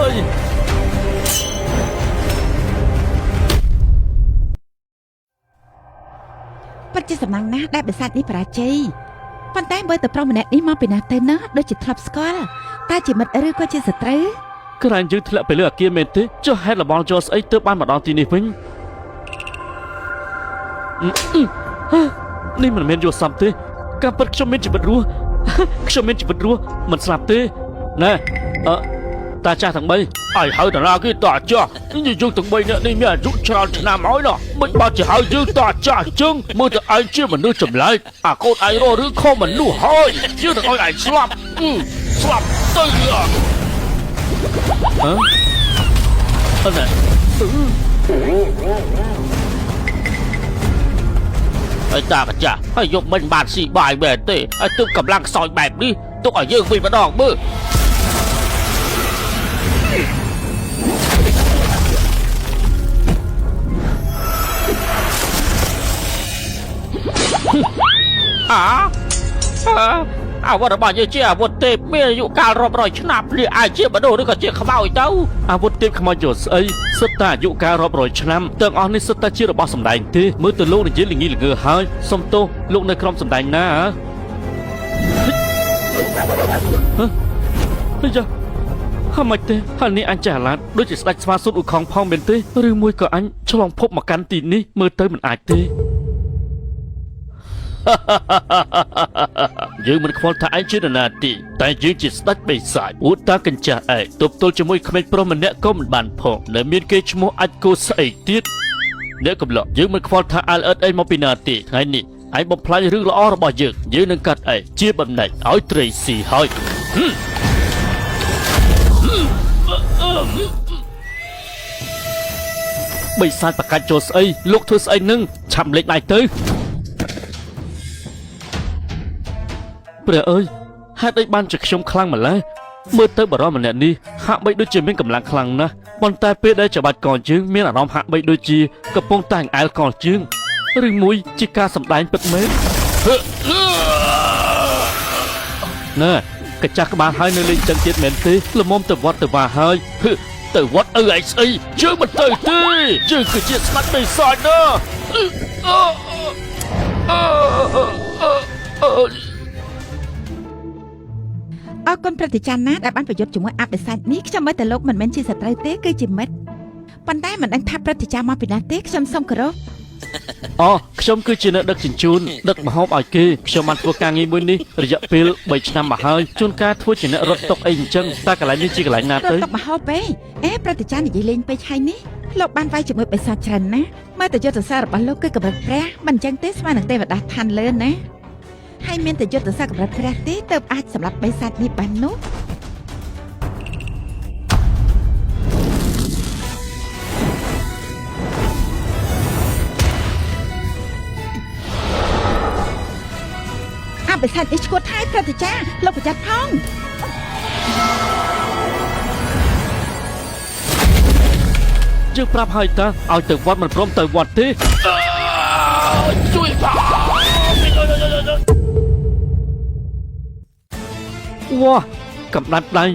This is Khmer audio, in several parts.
ពិតជាសំណាងណាស់ដែលបិសាចនេះបរាជ័យប៉ុន្តែបើទៅប្រុសម្នាក់នេះមកពីណាទៅណាដូចជាធ្លាប់ស្គាល់តែជាមិត្តឬក៏ជាសត្រូវក្រែងយើងធ្លាក់ទៅលើអាគារមែនទេចុះហេតុលំអចូលស្អីទើបបានមកដល់ទីនេះវិញនេះមិនមែនយល់សំទេការពិតខ្ញុំមានជីវិតរស់ខ្ញុំមានជីវិតរស់មិនស្លាប់ទេណែតាចាស់ទាំង3ឲ្យហៅតារាគេតាចាស់យើងទាំង3នាក់នេះមានអាយុច្រើនឆ្នាំហើយណោះមិនបាច់ជាហៅយើងតាចាស់ជឹងមើលទៅឯងជាមនុស្សចម្លែកអាកូនឯងរស់ឬខំមនុស្សហើយយើងនឹងឲ្យឯងស្លាប់ទៅហើយតាកាចាស់ហើយយកមិនបានស៊ីបាយមែនទេហើយទើបកម្លាំងខ្សោយបែបនេះទុកឲ្យយើងវិញម្ដងមើលអាវុធរបស់យើងជាអាវុធទេពមានអាយុកាលរាប់រយឆ្នាំនេះអាចជាមនុស្សឬក៏ជាខ្មោចទៅអាវុធទេពខ្មោចយល់ស្អីសុទ្ធតែអាយុកាលរាប់រយឆ្នាំទាំងអស់នេះសុទ្ធតែជារបស់សម្ដែងទេមើលទៅលោកនិយាយល្ងីល្ងើហើយសុំទោសលោកនៅក្រុមសម្ដែងណាយ៉ាហើយមិនទេហើយនេះអញចាស់ឡាតដូចជាស្ដេចស្វាសុតឧខំផងមែនទេឬមួយក៏អញឆ្លងភពមកកាន់ទីនេះមើលទៅមិនអាចទេយើងមិនខ្វល់ថាឯងជានរណាទេតែយើងជាស្ដេចបិសាចអ៊ូតាកញ្ចាស់ឯងទប់ទល់ជាមួយក្មេងប្រុសម្នាក់ក៏មិនបានផងដែលមានគេឈ្មោះអាចគោស្អីទៀតអ្នកកំឡុកយើងមិនខ្វល់ថាអលអិតអីមកពីណាទេថ្ងៃនេះឯងបំផ្លាញរឿងល្អរបស់យើងនឹងកាត់ឯងជាបំណែកឲ្យត្រីស៊ីហើយបិសាចប្រកាច់ចូលស្អីលោកធ្វើស្អីនឹងឆាប់លេចដៃទៅព្រះអើយហេតុអីបានជាខ្ញុំខ្លាំងម្ល៉េះមើលទៅបរិមម្នាក់នេះហាក់បីដូចជាមានកម្លាំងខ្លាំងណាស់ប៉ុន្តែពេលដែលច្បាច់កលជើងមានអារម្មណ៍ហាក់បីដូចជាកំពុងតែអង្អែលកលជើងឬមួយជាការសម្ដែងពិតមែនណែកញ្ចាស់ក្បាលហើយនៅលេងចឹងទៀតមែនទេល្មមទៅវត្តទៅវាហើយទៅវត្តឯងស្អីយើងមិនទៅទេយើងគឺជាស្ដេចបិសាចណាអរគុណប្រតិចានណាដែលបានប្រយុទ្ធជាមួយអបិសាចនេះខ្ញុំមើលតែលោកមិនមែនជាសត្រូវទេគឺជាមិត្តប៉ុន្តែមិនដឹងថាប្រតិចានមកពីណាទេខ្ញុំសូមគោរពខ្ញុំគឺជាអ្នកដឹកជញ្ជូនដឹកម្ហូបឲ្យគេខ្ញុំបានធ្វើការងារមួយនេះរយៈពេល3ឆ្នាំមកហើយជួនកាលធ្វើជាអ្នករត់តុកអីអញ្ចឹងតែកន្លែងនេះជាកន្លែងណាទៅតុកម្ហូបប្រតិចាននិយាយលេងពេកហើយនេះលោកបានវាយជាមួយបិសាចច្រើនណាស់មើលតែយុទ្ធសាស្ត្ររបស់លោកគឺកម្រិតព្រះមិនអញ្ចឹងទេស្មើនឹងទេវតាឋានលើណាហើយមានតែយុទ្ធសាស្ត្រកម្រិតព្រះទេទើបអាចសម្លាប់បិសាចនេះបាននោះបិសាចនេះឈួតហើយប្រតិចាលោកប្រយ័ត្នផងយើងប្រាប់ហើយតាឲ្យទៅវត្តមិនព្រមទៅវត្តទេជួយផងវ៉ាកំដាត់ដៃ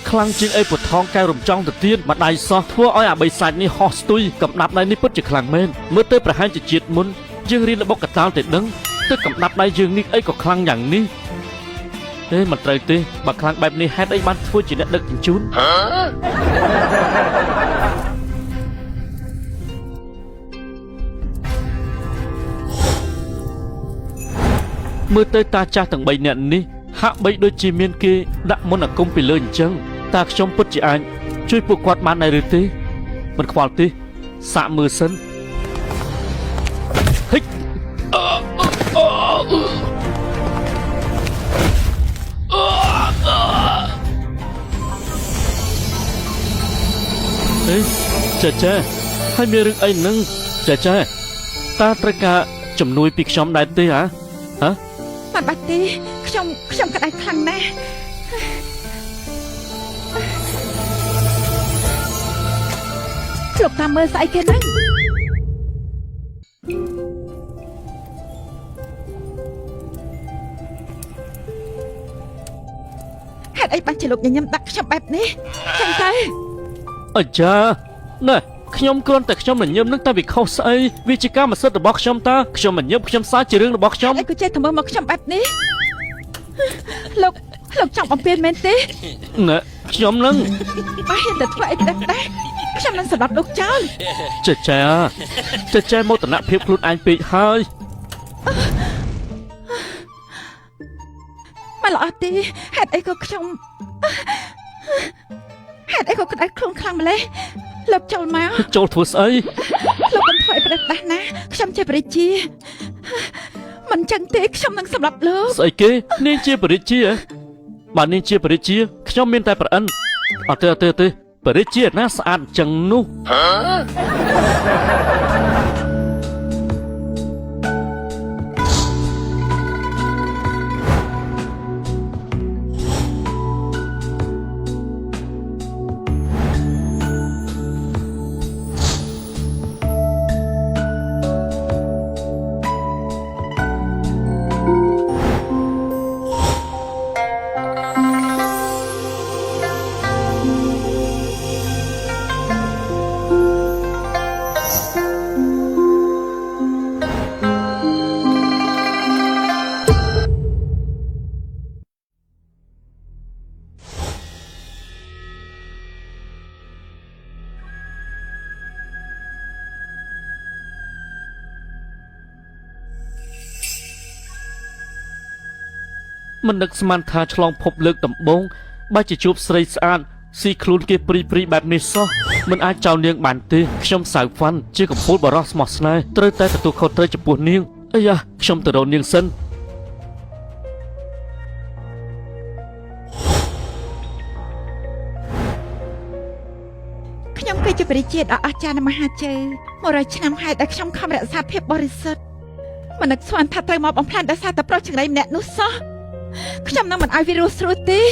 ខ្លាំងជាងអីពថងកែវរំចង់ទៅទៀតម្ដាយសោះធ្វើឲ្យអាបិសាចនេះហោះស្ទុយកំដាប់ដៃនេះពិតជាខ្លាំងមែនមើលទៅប្រហែលជាជាតិមុនយើងរៀនល្បុកកតាលទៅដឹងទឹកកំដាប់ដៃយើងនេះអីក៏ខ្លាំងយ៉ាងនេះមិនត្រូវទេបើខ្លាំងបែបនេះហេតុអីបានធ្វើជាអ្នកដឹកជញ្ជូនមើលទៅតាចាស់ទាំង3នាក់នេះហាក់បីដូចជាមានគេដាក់មន្តអាគមពីលើអញ្ចឹងតើខ្ញុំពិតជាអាចជួយពួកគាត់បានដែរឬទេមិនខ្វល់ទេសាកមើលសិនហិចចាហើយមានរឿងអីនឹងចាតើត្រូវការជំនួយពីខ្ញុំដែរទេហ៎មិនបាច់ទេខ្ញុំក្តៅខ្លាំងណាស់លោកតាមមើលស្អីគេហ្នឹងហេតុអីបានជាលោកញញឹមដាក់ខ្ញុំបែបនេះចឹងទៅ អាចាណែខ្ញុំគ្រាន់តែខ្ញុំញញឹមនឹងតែវាខុសស្អីវាជាកម្មសិទ្ធិរបស់ខ្ញុំតាខ្ញុំញញឹមខ្ញុំសើចជារឿងរបស់ខ្ញុំ អីក៏ចេះតែមើលមកខ្ញុំបែបនេះលោកចង់បំពេញមែនទេ ណែខ្ញុំនឹង បើហ៊ានតែធ្វើអីផ្ដេសផ្ដាស់ខ្ញុំនឹងសម្លាប់លោកចោល ចេះមោទនភាពខ្លួនឯងពេកហើយ មិនល្អទេហេតុអីក៏ខ្ញុំហេតុអីក៏ក្តៅខ្លួនខ្លាំងម្លេះលោកចូលមក ចូលធ្វើស្អី លោកកុំធ្វើអីផ្ដេសផ្ដាស់ណាខ្ញុំជាព្រះរាជាមិនចឹងទេខ្ញុំនឹងសម្លាប់លោក ស្អីគេនាងជាបរិជាបើនាងជាបរិជាខ្ញុំមានតែប្រអិនអត់ទេបរិជាណាស្អាតចឹងនោះ មិននឹកស្មានថាឆ្លងភពលើកដំបូងបើជាជួបស្រីស្អាតស៊ីខ្លួនគេព្រីបែបនេះសោះមិនអាចចោលនាងបានទេខ្ញុំសៅហ្វាន់ជាកំពូលបរោះស្មោះស្នេហ៍ត្រូវតែទទួលខុសត្រូវចំពោះនាងអាយ៉ាខ្ញុំទៅរកនាងសិន ខ្ញុំគឺជាព្រះរាជាដ៏អស្ចារ្យនៃមហាជ័យ100ឆ្នាំហើយដែលខ្ញុំខំរក្សាភាពបរិសុទ្ធមិននឹកស្មានថាត្រូវមកបំផ្លាញដោយសារតែប្រុសចង្រៃម្នាក់នោះសោះខ្ញុំនឹងមិនឲ្យវារស់ស្រួលទេ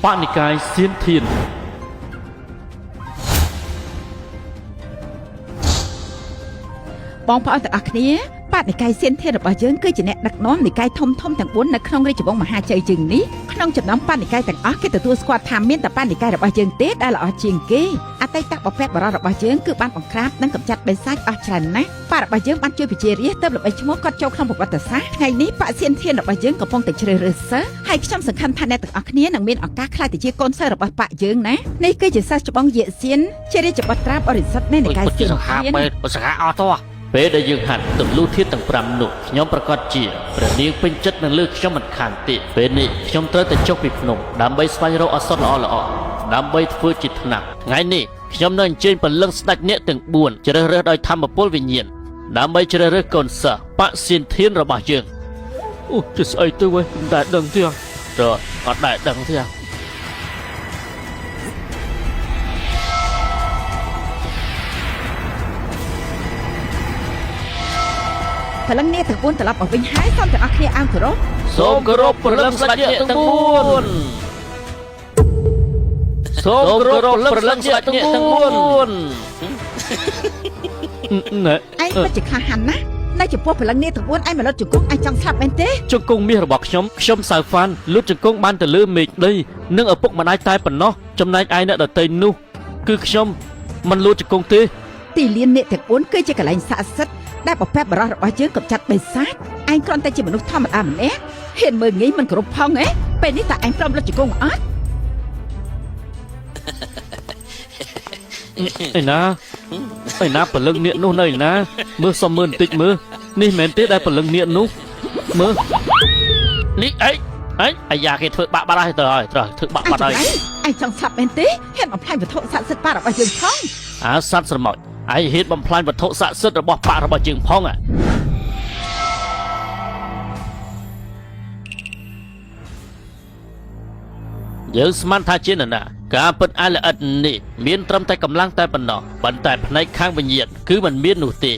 បនិកាយសៀនធាន បងប្អូនទាំងអស់គ្នាបដិកាយសៀនធានរបស់យើងគឺជាអ្នកដឹកនាំនិកាយធំទាំង4នៅក្នុងរាជវង្សមហាជ័យយើងនេះក្នុងចំណោមបដិកាយទាំងអស់គេទទួលស្គាល់ថាមានតែបដិកាយរបស់យើងទេដែលល្អជាងគេអតីតបព្វបរោះរបស់យើងគឺបានបង្ក្រាបនិងកម្ចាត់បិសាចអស់ច្រើនណាស់បរិរបស់យើងបានជួយប្រជារាស្ត្រទៅល្បីឈ្មោះគាត់ចូលក្នុងប្រវត្តិសាស្ត្រថ្ងៃនេះបកសៀនធានរបស់យើងកំពុងតែជ្រើសរើសសិស្សហើយខ្ញុំសង្ឃឹមថាអ្នកទាំងអស់គ្នានឹងមានឱកាសក្លាយទៅជាកូនសិស្សរបស់បកយើងណានេះគឺជាសិស្សច្បងយេសៀនជារាជបុត្រាបរិសុទ្ធនៃនិកាយសៀនធាន ពេលដែលយើងហាត់ទម្លុះធាតុទាំង5នោះខ្ញុំប្រកាសជាព្រះនាងពេញចិត្តនឹងលើខ្ញុំមិនខានទេពេលនេះខ្ញុំត្រូវតែចុះពីភ្នំដើម្បីស្វែងរកឱសថល្អៗដើម្បីធ្វើជាថ្នាំថ្ងៃនេះខ្ញុំនឹងអញ្ជើញពលឹងស្ដេចអ្នកទាំង4ជ្រើសរើសដោយធម្មពលវិញ្ញាណដើម្បីជ្រើសរើសកូនសិស្សបក្សសៀនធានរបស់យើងអូជាស្អីទៅវិញមិនដែលដឹងទេអត់ដែលដឹងទេ ព្រលឹងនេះទាំង4ត្រឡប់មកវិញហើយសូមទាំងអស់គ្នាអង្គគោរព សូមគោរពព្រលឹងស្ដេចអ្នកទាំង4សូមគោរពព្រលឹងស្ដេចអ្នកទាំង4ណែ ឯងពិតជាក្លាហានណាស់នៅចំពោះព្រលឹងនេះទាំង4ឯងមកលុតជង្គង់ឯងចង់ស្លាប់មែនទេ ជង្គង់មាសរបស់ខ្ញុំសៅហ្វានលុតជង្គង់បានទៅលើមេឃដីនិងឪពុកម្ដាយតែប៉ុណ្ណោះចំណែកឯអ្នកដទៃនោះគឺខ្ញុំមិនលួចជង្គង់ទេ ទីលាននេះទាំង4គឺជាកន្លែងស័ក្តិសិទ្ធិដែលបព្វបរោះរបស់យើងកំចាត់បិសាចឯងគ្រាន់តែជាមនុស្សធម្មតាម្នាក់ហ៊ានមើលងាយមិនគោរពផងហ៎ពេលនេះតើឯងព្រមលុតជង្គង់អត់ ឯណាពលឹងនាគនោះនៅឯណាមើលសុំមើលបន្តិចមើលនេះមែនទេដែលពលឹងនាគនោះមើលនេះអីអាយ៉ាគេធ្វើបាក់បាត់ហើយទៅហើយត្រូវធ្វើបាក់បាត់ហើយ ឯងចង់ស្លាប់មែនទេហ៊ានបំផ្លាញវត្ថុស័ក្តិសិទ្ធិបារបស់យើងផង អាសត្វស្រមោចឯងហ៊ានបំផ្លាញវត្ថុស័ក្តិសិទ្ធិរបស់បាក់របស់យើងផងយើងស្មានថាជានរណាការពិតអាល្អិតនេះមានត្រឹមតែកម្លាំងតែប៉ុណ្ណោះប៉ុន្តែផ្នែកខាងវិញ្ញាណគឺមិនមាននោះទេ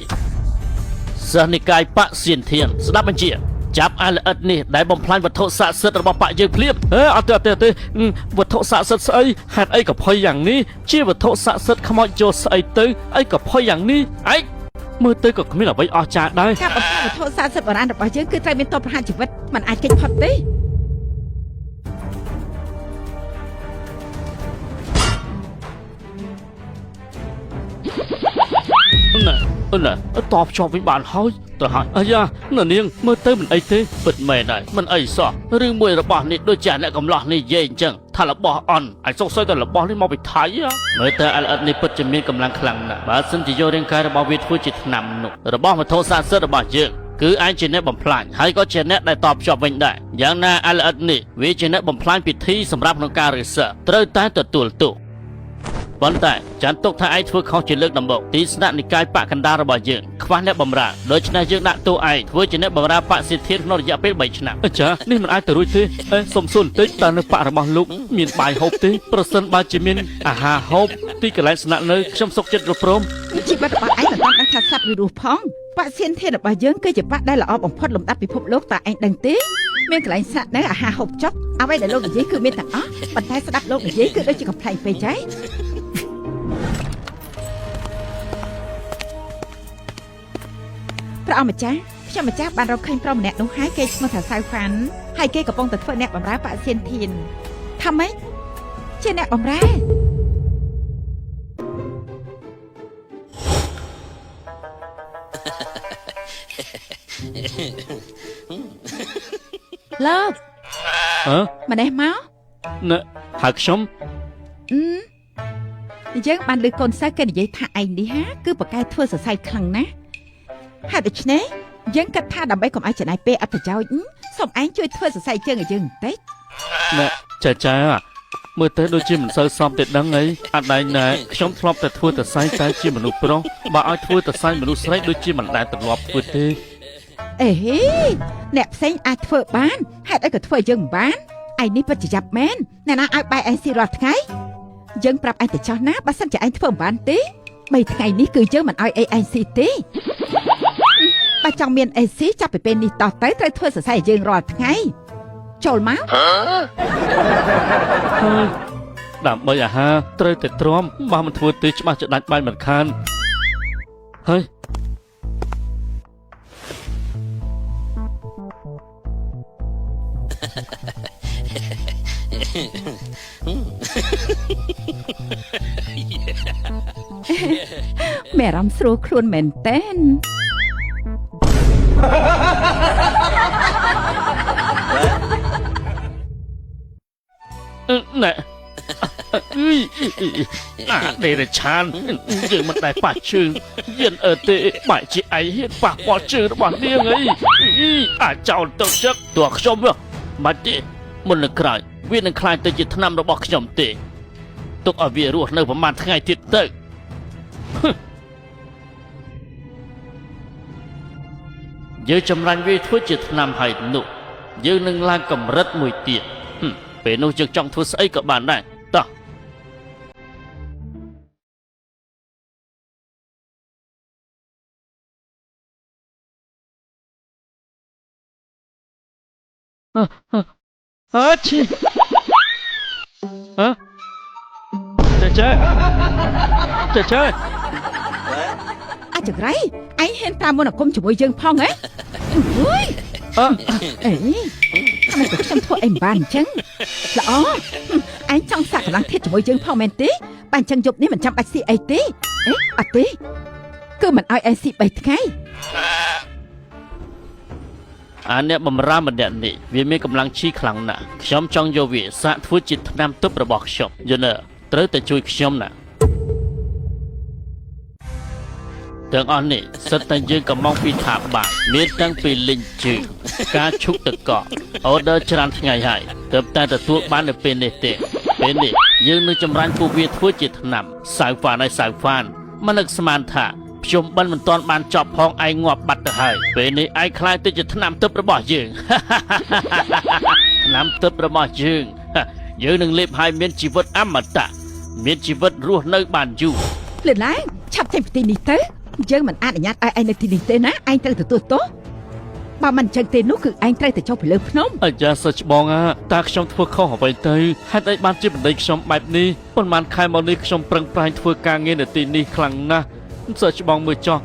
សិស្សនិកាយបក្សសៀនធានស្ដាប់បញ្ជាចាប់អាល្អិតនេះដែលបំផ្លាញវត្ថុស័ក្តិសិទ្ធិរបស់បក្សយើងភ្លាមអត់ទេវត្ថុស័ក្តិសិទ្ធិស្អីហេតុអីក៏ភ័យយ៉ាងនេះជាវត្ថុស័ក្តិសិទ្ធិខ្មោចចូលស្អីទៅអីក៏ភ័យយ៉ាងនេះឯងមើលទៅក៏គ្មានអ្វីអស្ចារ្យដែរ ការបំផ្លាញវត្ថុស័ក្តិសិទ្ធិបុរាណរបស់យើងគឺត្រូវមានទោសប្រហារជីវិតមិនអាចគេចផុតទេ អ ណាតបជាប់វិញបានហើយទៅហើយអាយ៉ានៅនាងមើលទៅមិនអីទេពិតមែនហើយមិនអីសោះរឿងមួយរបស់នេះដូចជាអ្នកកំឡោះនេះនិយាយអញ្ចឹងថារបស់អន់អាចសុកសើតែរបស់នេះមកពីថៃមើលទៅអលអិតនេះពិតជាមានកម្លាំងខ្លាំងណាស់បើសិនជាយករាងកាយរបស់វាធ្វើជាថ្នាំនោះរបស់វត្ថុស័ក្តិសិទ្ធិរបស់យើងគឺឯងជាអ្នកបំផ្លាញហើយក៏ជាអ្នកដែលតបជាប់វិញដែរយ៉ាងណាអលអិតនេះវាជាអ្នកបំផ្លាញពិធីសម្រាប់ក្នុងការរិះសើត្រូវតែទទួលទោសប៉ុន្តែចាន់ទុកថាឯងធ្វើខុសជាលើកដំបូងទីស្នាក់និកាយបកកណ្ដាលរបស់យើងខ្វះអ្នកបម្រើដូច្នេះយើងដាក់ទោសឯងធ្វើជាអ្នកបម្រើបកសិទ្ធិក្នុងរយៈពេល3ឆ្នាំអញ្ចឹងនេះមិនអាចទៅរួចទេសុំសួរបន្តិចតើនៅបករបស់លោកមានបាយហូបទេប្រសិនបើជាមានអាហារហូបទីកន្លែងស្នាក់នៅខ្ញុំសុខចិត្តរព្រម ជីវិតរបស់ឯងមិនបានដឹងថាស្លាប់ឬរស់ផងបកសិនធានរបស់យើងគឺជាបកដែលល្អបំផុតលំដាប់ពិភពលោកតើឯងដឹងទេមានកន្លែងស្នាក់នៅអាហារហូបចុកអ្វីដែលលោកនិយាយគឺមានទាំងអស់ប៉ុន្តែស្ដាប់លោកនិយាយគឺដូចជាកំ pl ែងពេកហ៎ព្រះអង្គម្ចាស់ខ្ញុំម្ចាស់បានរកឃើញប្រុសម្នាក់នោះហើយគេឈ្មោះថាសៅហ្វាន់ហើយគេកំពុងតែធ្វើអ្នកបម្រើបកសិនធានថាម៉េចជាអ្នកបម្រើលោកម្នេះមកណែហៅខ្ញុំយើងបានលើកូនសិស្សគេនិយាយថាឯងនេះហាគឺប្រកែកធ្វើសរសៃខ្លាំងណាស់ហើយដូច្នេះយើងគិតថាដើម្បីកុំឲ្យចំណាយពេលអត់ប្រយោជន៍សូមឯងជួយធ្វើសរសៃជើងឲ្យយើងបន្តិចណែចាមើលទៅដូចជាមិនសូវសមទេដឹងអីអត់ដែរណែខ្ញុំធ្លាប់តែធ្វើសរសៃតែជាមនុស្សប្រុសបើឲ្យធ្វើសរសៃមនុស្សស្រីដូចជាមិនដែលទម្លាប់ធ្វើទេអេអ្នកផ្សេងអាចធ្វើបានហេតុអីក៏ធ្វើយើងមិនបានឯងនេះពិតជាយ៉ាប់មែនអ្នកណាឲ្យបាយឯងស៊ីរាល់ថ្ងៃយើងប្រាប់ឯងទៅចោះណាបើសិនជាឯងធ្វើមិនបានទេ3ថ្ងៃនេះគឺយើងមិនឲ្យអីឯងស៊ីទេបើចង់មានអីស៊ីចាប់ពីពេលនេះតទៅត្រូវធ្វើសរសៃយើងរាល់ថ្ងៃចូលមកដើម្បីអាហារត្រូវតែទ្រាំបើមិនធ្វើទេច្បាស់ជាដាច់បាយមិនខានហើយមេរំស្រួលខ្លួនមែនតើណែដេរឆានយើងមិនដែលប៉ះជើងយិនទេបែកជាឯងហ៊ានប៉ះពាល់ជើងរបស់នាងអីអាចចោលទៅចឹកតួខ្ញុំមិនទេមុននឹងក្រោយវានឹងខ្លាចទៅជាថ្នាំរបស់ខ្ញុំទេទុកឲ្យវារស់នៅប្រហែលថ្ងៃទៀតទៅយើងចម្រាញ់វាធ្វើជាថ្នាំហើយនោះយើងនឹងឡើងកម្រិតមួយទៀតពេលនោះយើងចង់ធ្វើស្អីក៏បានដែរតោះឈីចាអាចង្រៃឯងហ៊ានតាមមន្តអាគមជាមួយយើងផងហ៎អើយអេថាមិនខ្ញុំធ្វើអីមិនបានអញ្ចឹងល្អឯងចង់សាក់កម្លាំងធាតជាមួយយើងផងមែនទេបើអញ្ចឹងយប់នេះមិនចាំបាច់ស៊ីអីទេអត់ទេគឺមិនឲ្យឯងស៊ី3ថ្ងៃអាអ្នកបំរើម្នាក់នេះវាមានកម្លាំងឈីខ្លាំងណាស់ខ្ញុំចង់យកវាសាកធ្វើជាថ្នាំទិព្វរបស់ខ្ញុំយល់ទេត្រូវតែជួយខ្ញុំណាទាំងអស់នេះសិតតែយើងកំងពីថាបាទមានតាំងពីលិញជើងការឈុកតកអូដឺច្រើនថ្ងៃហើយទើបតែទទួលបាននៅពេលនេះទេពេលនេះយើងនឹងចម្រាញ់ពួកវាធ្វើជាថ្នាំសៅហ្វានហើយសៅហ្វានមិននឹកស្មានថាខ្ញុំបិណ្ឌមិនទាន់បានចប់ផងឯងងាប់បាត់ទៅហើយពេលនេះឯងខ្លាចទៅជាថ្នាំទិព្វរបស់យើងថ្នាំទិព្វរបស់យើងយើងនឹងលេបឲ្យមានជីវិតអមតៈមានជីវិតរស់នៅបានយូរលឿនឡើងឆាប់ចេញពីទីនេះទៅយើងមិនអនុញ្ញាតឲ្យឯងនៅទីនេះទេណាឯងត្រូវទទួលទោសបើមិនអញ្ចឹងទេនោះគឺឯងត្រូវទៅចុះពីលើភ្នំអាយ៉ាសិចបងតើខ្ញុំធ្វើខុសអ្វីទៅហេតុអីបានជាបណ្ដេញខ្ញុំបែបនេះប៉ុន្មានខែមកនេះខ្ញុំប្រឹងប្រែងធ្វើការងារនៅទីនេះខ្លាំងណាស់សិចបងមើលចោះ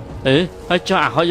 ហើយចោះឲ្យ